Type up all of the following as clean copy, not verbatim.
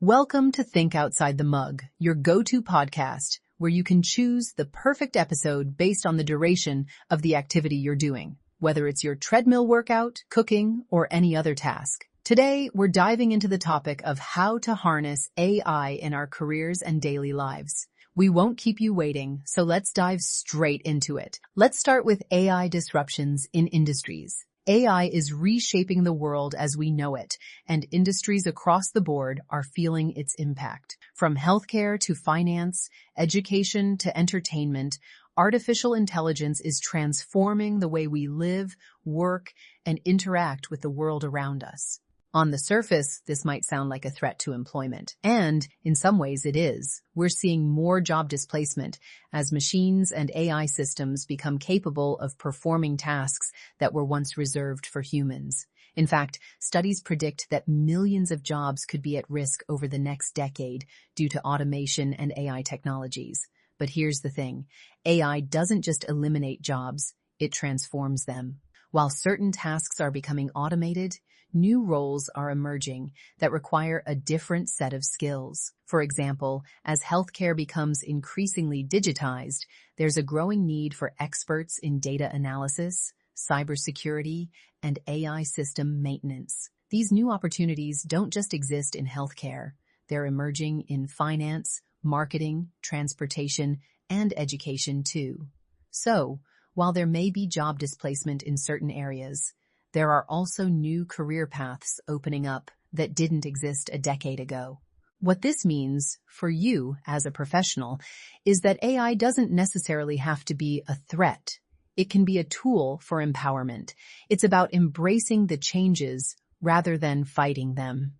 Welcome to Think Outside the Mug, your go-to podcast where you can choose the perfect episode based on the duration of the activity you're doing, whether it's your treadmill workout, cooking, or any other task. Today, we're diving into the topic of how to harness AI in our careers and daily lives. We won't keep you waiting, so let's dive straight into it. Let's start with AI disruptions in industries. AI is reshaping the world as we know it, and industries across the board are feeling its impact. From healthcare to finance, education to entertainment, artificial intelligence is transforming the way we live, work, and interact with the world around us. On the surface, this might sound like a threat to employment, and in some ways it is. We're seeing more job displacement as machines and AI systems become capable of performing tasks that were once reserved for humans. In fact, studies predict that millions of jobs could be at risk over the next decade due to automation and AI technologies. But here's the thing, AI doesn't just eliminate jobs, it transforms them. While certain tasks are becoming automated, new roles are emerging that require a different set of skills. For example, as healthcare becomes increasingly digitized, there's a growing need for experts in data analysis, cybersecurity, and AI system maintenance. These new opportunities don't just exist in healthcare. They're emerging in finance, marketing, transportation, and education too. So, while there may be job displacement in certain areas, there are also new career paths opening up that didn't exist a decade ago. What this means for you as a professional is that AI doesn't necessarily have to be a threat. It can be a tool for empowerment. It's about embracing the changes rather than fighting them.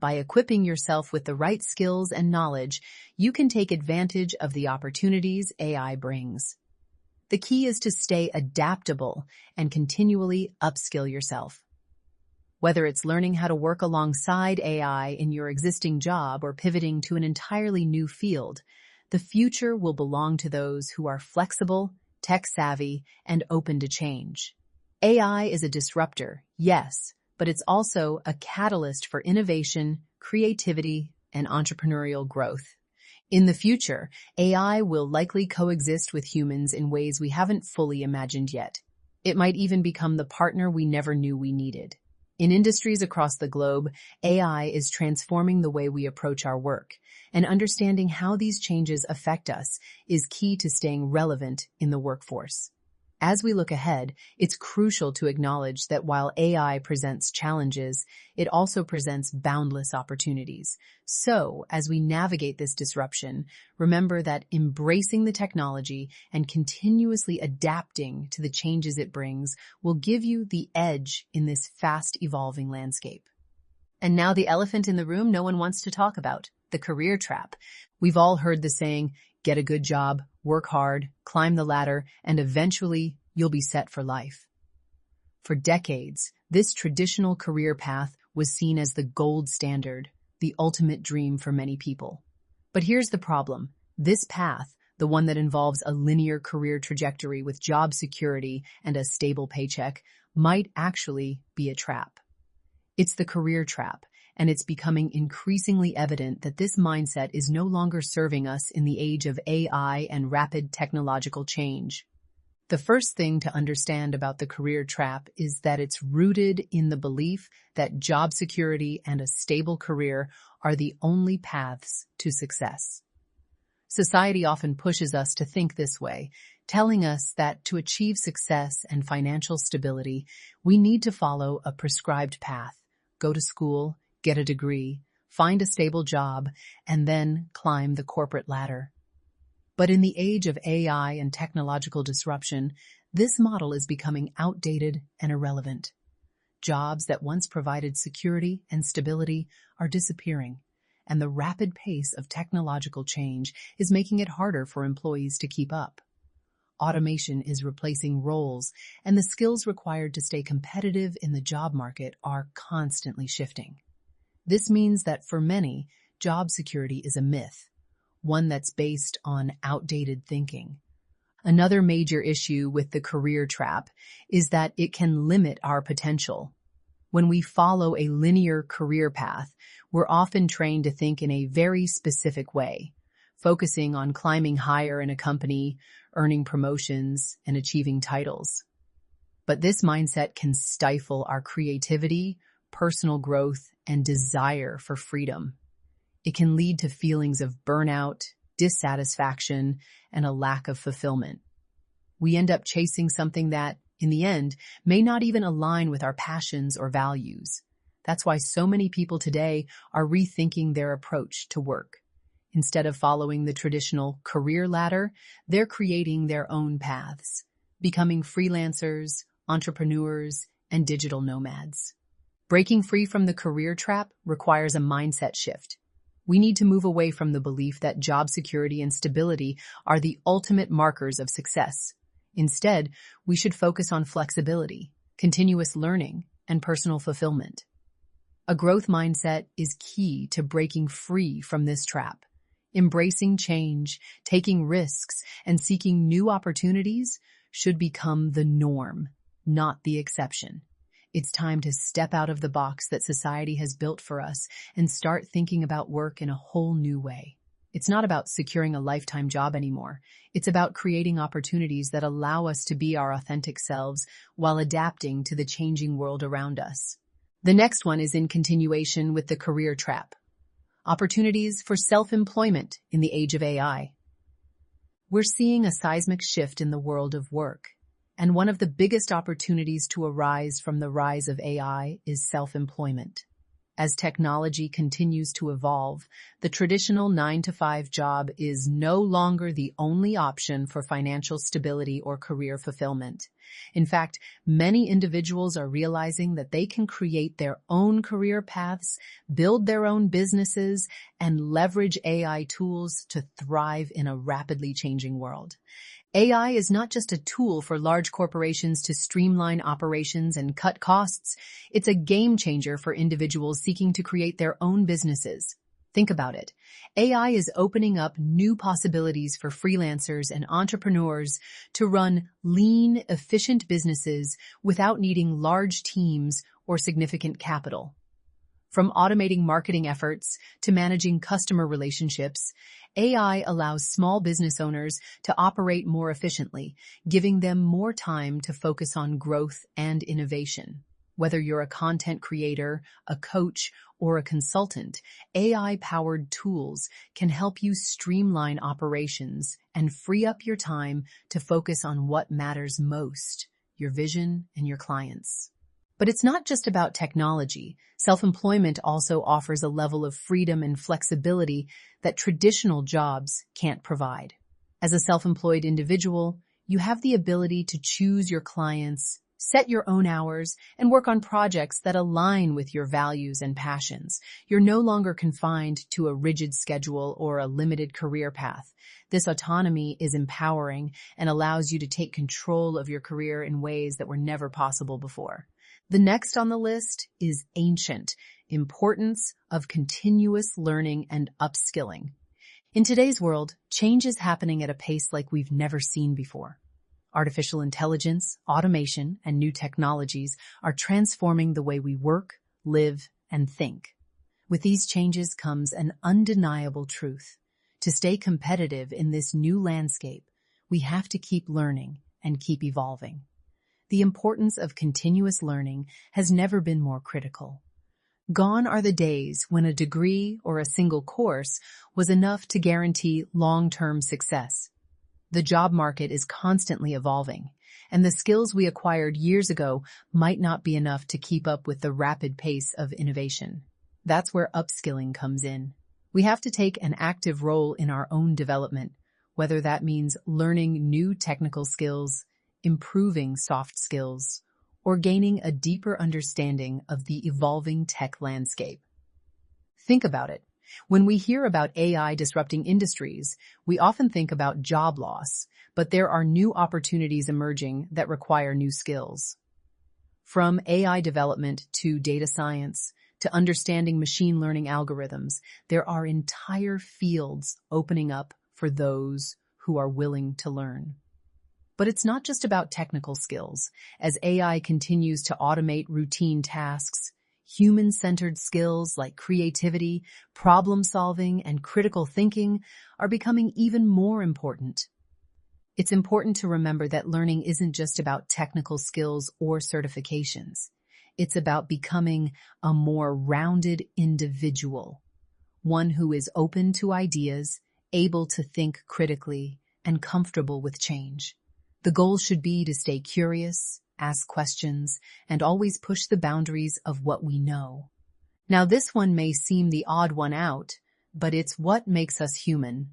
By equipping yourself with the right skills and knowledge, you can take advantage of the opportunities AI brings. The key is to stay adaptable and continually upskill yourself. Whether it's learning how to work alongside AI in your existing job or pivoting to an entirely new field, the future will belong to those who are flexible, tech-savvy, and open to change. AI is a disruptor, yes, but it's also a catalyst for innovation, creativity, and entrepreneurial growth. In the future, AI will likely coexist with humans in ways we haven't fully imagined yet. It might even become the partner we never knew we needed. In industries across the globe, AI is transforming the way we approach our work, and understanding how these changes affect us is key to staying relevant in the workforce. As we look ahead, it's crucial to acknowledge that while AI presents challenges, it also presents boundless opportunities. So, as we navigate this disruption, remember that embracing the technology and continuously adapting to the changes it brings will give you the edge in this fast-evolving landscape. And now the elephant in the room no one wants to talk about, the career trap. We've all heard the saying, get a good job, work hard, climb the ladder, and eventually you'll be set for life. For decades, this traditional career path was seen as the gold standard, the ultimate dream for many people. But here's the problem. This path, the one that involves a linear career trajectory with job security and a stable paycheck, might actually be a trap. It's the career trap, and it's becoming increasingly evident that this mindset is no longer serving us in the age of AI and rapid technological change. The first thing to understand about the career trap is that it's rooted in the belief that job security and a stable career are the only paths to success. Society often pushes us to think this way, telling us that to achieve success and financial stability, we need to follow a prescribed path, go to school, get a degree, find a stable job, and then climb the corporate ladder. But in the age of AI and technological disruption, this model is becoming outdated and irrelevant. Jobs that once provided security and stability are disappearing, and the rapid pace of technological change is making it harder for employees to keep up. Automation is replacing roles, and the skills required to stay competitive in the job market are constantly shifting. This means that for many, job security is a myth, one that's based on outdated thinking. Another major issue with the career trap is that it can limit our potential. When we follow a linear career path, We're often trained to think in a very specific way, focusing on climbing higher in a company, earning promotions, and achieving titles. But this mindset can stifle our creativity, personal growth, and desire for freedom. It can lead to feelings of burnout, dissatisfaction, and a lack of fulfillment. We end up chasing something that, in the end, may not even align with our passions or values. That's why so many people today are rethinking their approach to work. Instead of following the traditional career ladder, they're creating their own paths, becoming freelancers, entrepreneurs, and digital nomads. Breaking free from the career trap requires a mindset shift. We need to move away from the belief that job security and stability are the ultimate markers of success. Instead, we should focus on flexibility, continuous learning, and personal fulfillment. A growth mindset is key to breaking free from this trap. Embracing change, taking risks, and seeking new opportunities should become the norm, not the exception. It's time to step out of the box that society has built for us and start thinking about work in a whole new way. It's not about securing a lifetime job anymore. It's about creating opportunities that allow us to be our authentic selves while adapting to the changing world around us. The next one is in continuation with the career trap. Opportunities for self-employment in the age of AI. We're seeing a seismic shift in the world of work. And one of the biggest opportunities to arise from the rise of AI is self-employment. As technology continues to evolve, the traditional 9-to-5 job is no longer the only option for financial stability or career fulfillment. In fact, many individuals are realizing that they can create their own career paths, build their own businesses, and leverage AI tools to thrive in a rapidly changing world. AI is not just a tool for large corporations to streamline operations and cut costs. It's a game changer for individuals seeking to create their own businesses. Think about it. AI is opening up new possibilities for freelancers and entrepreneurs to run lean, efficient businesses without needing large teams or significant capital. From automating marketing efforts to managing customer relationships, AI allows small business owners to operate more efficiently, giving them more time to focus on growth and innovation. Whether you're a content creator, a coach, or a consultant, AI-powered tools can help you streamline operations and free up your time to focus on what matters most, your vision and your clients. But it's not just about technology. Self-employment also offers a level of freedom and flexibility that traditional jobs can't provide. As a self-employed individual, you have the ability to choose your clients, set your own hours, and work on projects that align with your values and passions. You're no longer confined to a rigid schedule or a limited career path. This autonomy is empowering and allows you to take control of your career in ways that were never possible before. The next on the list is ancient, importance of continuous learning and upskilling. In today's world, change is happening at a pace like we've never seen before. Artificial intelligence, automation, and new technologies are transforming the way we work, live, and think. With these changes comes an undeniable truth. To stay competitive in this new landscape, we have to keep learning and keep evolving. The importance of continuous learning has never been more critical. Gone are the days when a degree or a single course was enough to guarantee long-term success. The job market is constantly evolving, and the skills we acquired years ago might not be enough to keep up with the rapid pace of innovation. That's where upskilling comes in. We have to take an active role in our own development, whether that means learning new technical skills, improving soft skills, or gaining a deeper understanding of the evolving tech landscape. Think about it. When we hear about AI disrupting industries, we often think about job loss, but there are new opportunities emerging that require new skills. From AI development to data science to understanding machine learning algorithms, there are entire fields opening up for those who are willing to learn. But it's not just about technical skills. As AI continues to automate routine tasks, Human-centered skills like creativity, problem-solving, and critical thinking are becoming even more important. It's important to remember that learning isn't just about technical skills or certifications. It's about becoming a more rounded individual, one who is open to ideas, able to think critically, and comfortable with change. The goal should be to stay curious, ask questions, and always push the boundaries of what we know. Now, this one may seem the odd one out, but it's what makes us human.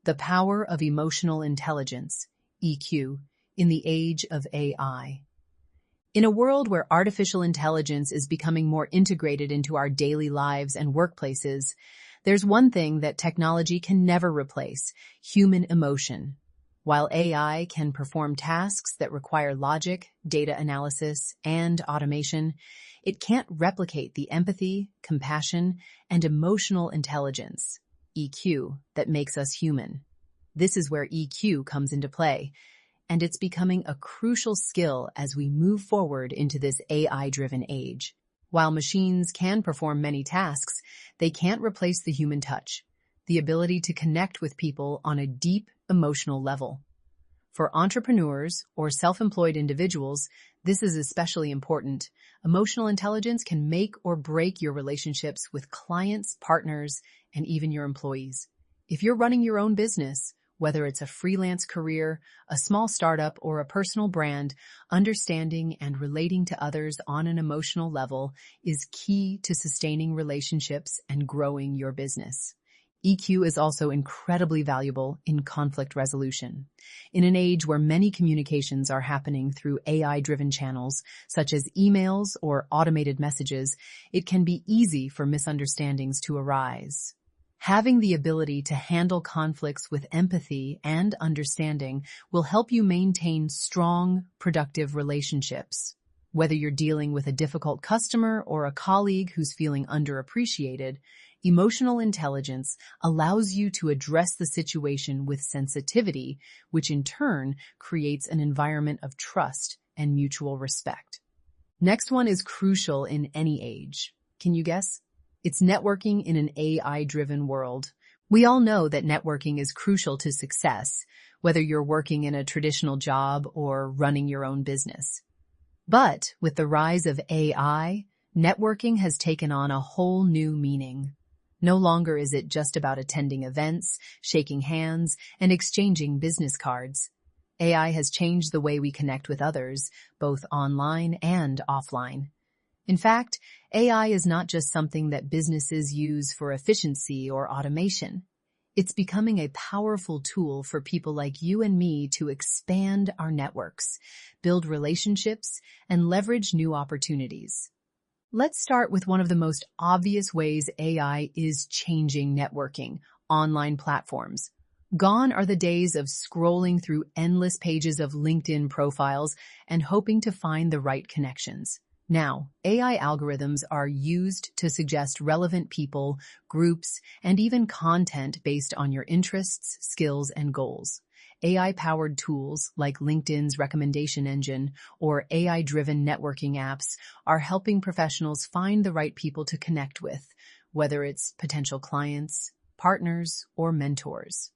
The power of emotional intelligence, EQ, in the age of AI. In a world where artificial intelligence is becoming more integrated into our daily lives and workplaces, there's one thing that technology can never replace: human emotion. While AI can perform tasks that require logic, data analysis, and automation, it can't replicate the empathy, compassion, and emotional intelligence, EQ, that makes us human. This is where EQ comes into play, and it's becoming a crucial skill as we move forward into this AI-driven age. While machines can perform many tasks, they can't replace the human touch, the ability to connect with people on a deep emotional level. For entrepreneurs or self-employed individuals, this is especially important. Emotional intelligence can make or break your relationships with clients, partners, and even your employees. If you're running your own business, whether it's a freelance career, a small startup, or a personal brand, understanding and relating to others on an emotional level is key to sustaining relationships and growing your business. EQ is also incredibly valuable in conflict resolution. In an age where many communications are happening through AI-driven channels, such as emails or automated messages, it can be easy for misunderstandings to arise. Having the ability to handle conflicts with empathy and understanding will help you maintain strong, productive relationships. Whether you're dealing with a difficult customer or a colleague who's feeling underappreciated, emotional intelligence allows you to address the situation with sensitivity, which in turn creates an environment of trust and mutual respect. Next one is crucial in any age. Can you guess? It's networking in an AI-driven world. We all know that networking is crucial to success, whether you're working in a traditional job or running your own business. But with the rise of AI, networking has taken on a whole new meaning. No longer is it just about attending events, shaking hands, and exchanging business cards. AI has changed the way we connect with others, both online and offline. In fact, AI is not just something that businesses use for efficiency or automation. It's becoming a powerful tool for people like you and me to expand our networks, build relationships, and leverage new opportunities. Let's start with one of the most obvious ways AI is changing networking: online platforms. Gone are the days of scrolling through endless pages of LinkedIn profiles and hoping to find the right connections. Now, AI algorithms are used to suggest relevant people, groups, and even content based on your interests, skills, and goals. AI-powered tools like LinkedIn's recommendation engine or AI-driven networking apps are helping professionals find the right people to connect with, whether it's potential clients, partners, or mentors.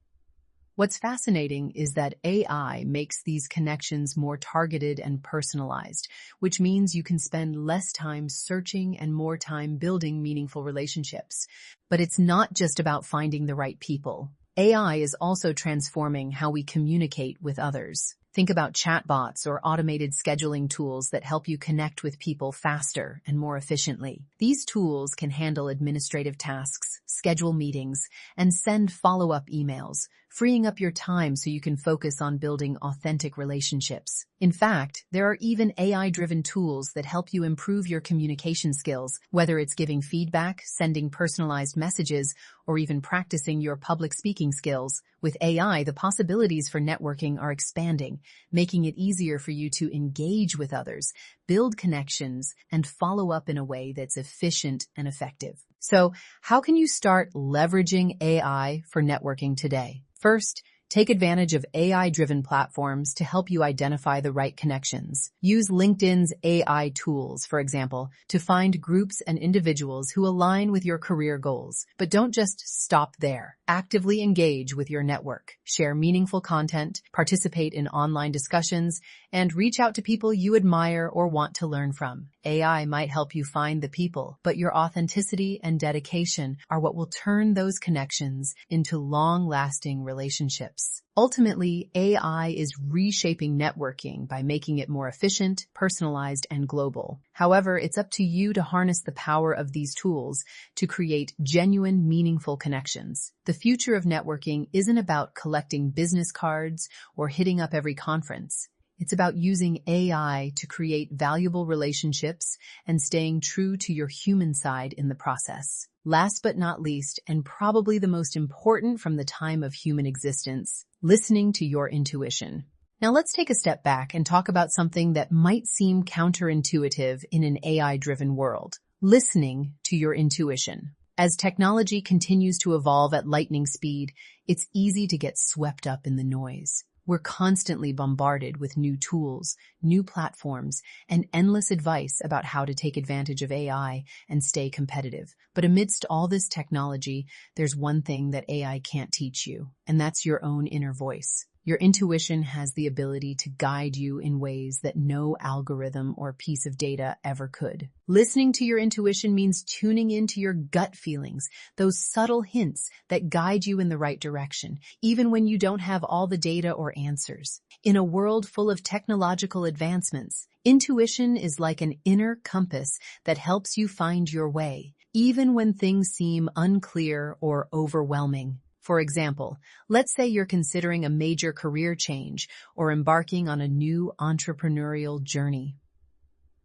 What's fascinating is that AI makes these connections more targeted and personalized, which means you can spend less time searching and more time building meaningful relationships. But it's not just about finding the right people. AI is also transforming how we communicate with others. Think about chatbots or automated scheduling tools that help you connect with people faster and more efficiently. These tools can handle administrative tasks, schedule meetings, and send follow-up emails, freeing up your time so you can focus on building authentic relationships. In fact, there are even AI-driven tools that help you improve your communication skills, whether it's giving feedback, sending personalized messages, or even practicing your public speaking skills. With AI, the possibilities for networking are expanding, making it easier for you to engage with others, build connections, and follow up in a way that's efficient and effective. So, how can you start leveraging AI for networking today? First, Take advantage of AI-driven platforms to help you identify the right connections. Use LinkedIn's AI tools, for example, to find groups and individuals who align with your career goals. But don't just stop there. Actively engage with your network. Share meaningful content, participate in online discussions, and reach out to people you admire or want to learn from. AI might help you find the people, but your authenticity and dedication are what will turn those connections into long-lasting relationships. Ultimately, AI is reshaping networking by making it more efficient, personalized, and global. However, it's up to you to harness the power of these tools to create genuine, meaningful connections. The future of networking isn't about collecting business cards or hitting up every conference. It's about using AI to create valuable relationships and staying true to your human side in the process. Last but not least, and probably the most important from the time of human existence, listening to your intuition. Now let's take a step back and talk about something that might seem counterintuitive in an AI-driven world. Listening to your intuition. As technology continues to evolve at lightning speed, it's easy to get swept up in the noise. We're constantly bombarded with new tools, new platforms, and endless advice about how to take advantage of AI and stay competitive. But amidst all this technology, there's one thing that AI can't teach you, and that's your own inner voice. Your intuition has the ability to guide you in ways that no algorithm or piece of data ever could. Listening to your intuition means tuning into your gut feelings, those subtle hints that guide you in the right direction, even when you don't have all the data or answers. In a world full of technological advancements, intuition is like an inner compass that helps you find your way, even when things seem unclear or overwhelming. For example, let's say you're considering a major career change or embarking on a new entrepreneurial journey.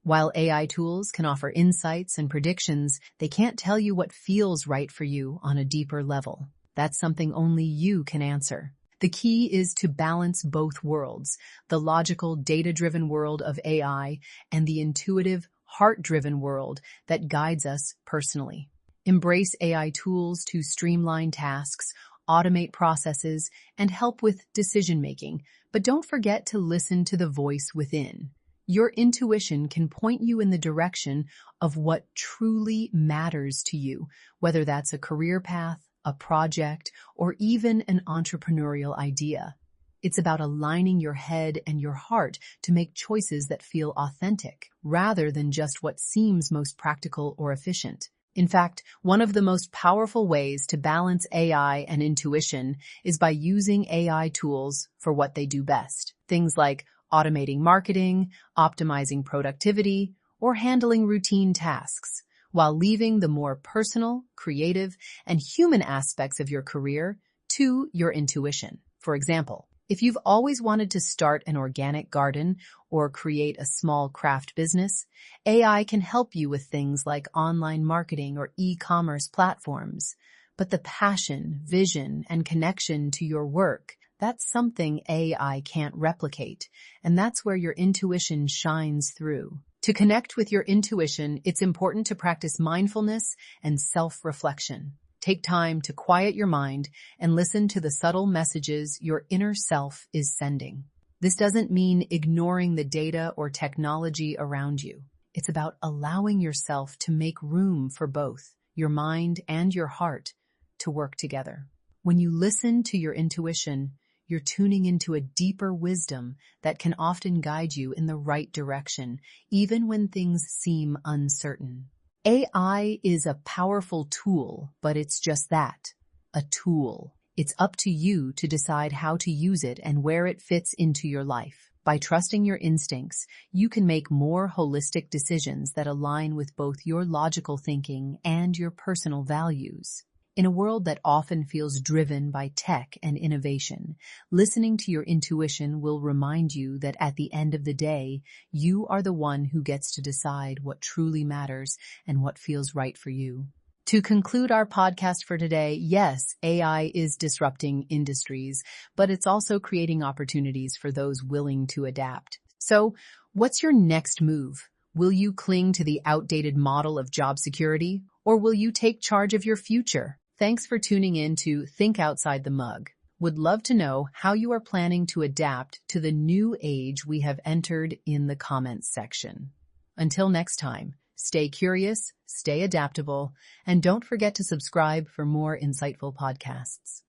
While AI tools can offer insights and predictions, they can't tell you what feels right for you on a deeper level. That's something only you can answer. The key is to balance both worlds, the logical, data-driven world of AI and the intuitive, heart-driven world that guides us personally. Embrace AI tools to streamline tasks, automate processes, and help with decision-making, but don't forget to listen to the voice within. Your intuition can point you in the direction of what truly matters to you, whether that's a career path, a project, or even an entrepreneurial idea. It's about aligning your head and your heart to make choices that feel authentic, rather than just what seems most practical or efficient. In fact, one of the most powerful ways to balance AI and intuition is by using AI tools for what they do best. Things like automating marketing, optimizing productivity, or handling routine tasks, while leaving the more personal, creative, and human aspects of your career to your intuition. For example, if you've always wanted to start an organic garden or create a small craft business, AI can help you with things like online marketing or e-commerce platforms. But the passion, vision, and connection to your work, that's something AI can't replicate, and that's where your intuition shines through. To connect with your intuition, it's important to practice mindfulness and self-reflection. Take time to quiet your mind and listen to the subtle messages your inner self is sending. This doesn't mean ignoring the data or technology around you. It's about allowing yourself to make room for both your mind and your heart to work together. When you listen to your intuition, you're tuning into a deeper wisdom that can often guide you in the right direction, even when things seem uncertain. AI is a powerful tool, but it's just that, a tool. It's up to you to decide how to use it and where it fits into your life. By trusting your instincts, you can make more holistic decisions that align with both your logical thinking and your personal values. In a world that often feels driven by tech and innovation, listening to your intuition will remind you that at the end of the day, you are the one who gets to decide what truly matters and what feels right for you. To conclude our podcast for today, yes, AI is disrupting industries, but it's also creating opportunities for those willing to adapt. So, what's your next move? Will you cling to the outdated model of job security, or will you take charge of your future? Thanks for tuning in to Think Outside the Mug. would love to know how you are planning to adapt to the new age we have entered in the comments section. Until next time, stay curious, stay adaptable, and don't forget to subscribe for more insightful podcasts.